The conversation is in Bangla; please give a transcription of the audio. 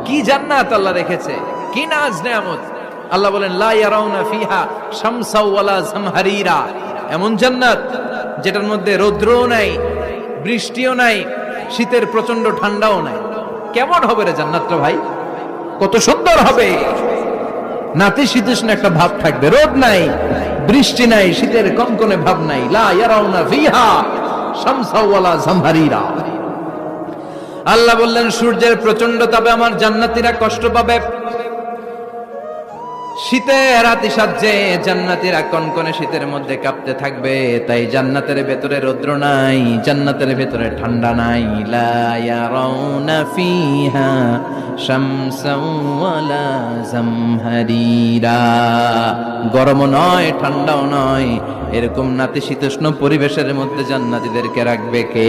কি জান্নাত আল্লাহ রেখেছে, কি নাজ নেয়ামত। আল্লাহ বলেন লা ইয়ারাউনা ফিহা শামসা ওয়ালা জামহারিরা, এমন জান্নাত যেটার মধ্যে রৌদ্রও নাই, বৃষ্টিও নাই, শীতের প্রচন্ড ঠান্ডাও নাই। কেমন হবে রে জান্নাতটা ভাই, কত সুন্দর হবে। নাতিশীতোষ্ণ একটা ভাব থাকবে, রোদ নাই, বৃষ্টি নাই, শীতের কনকনে ভাব নাই। লা ইয়ারাউনা ফিহা শামসা ওয়ালা জামহারিরা। আল্লাহ বললেন সূর্যের প্রচন্ড তাপে আমার জান্নাতীরা কষ্ট পাবে, শীতের আতিশয্যে জান্নাতীরা কনকনে শীতের মধ্যে কাঁপতে থাকবে। তাই জান্নাতের ভেতরে রৌদ্র নাই, জান্নাতের ভেতরে ঠান্ডা নাই। লা ইয়ারাউনা ফিহা শামসাও ওয়ালা জামহারিরা, গরমও নয় ঠান্ডাও নয়, এরকম নাতিশীতোষ্ণ পরিবেশের মধ্যে জান্নাতীদেরকে রাখবে কে?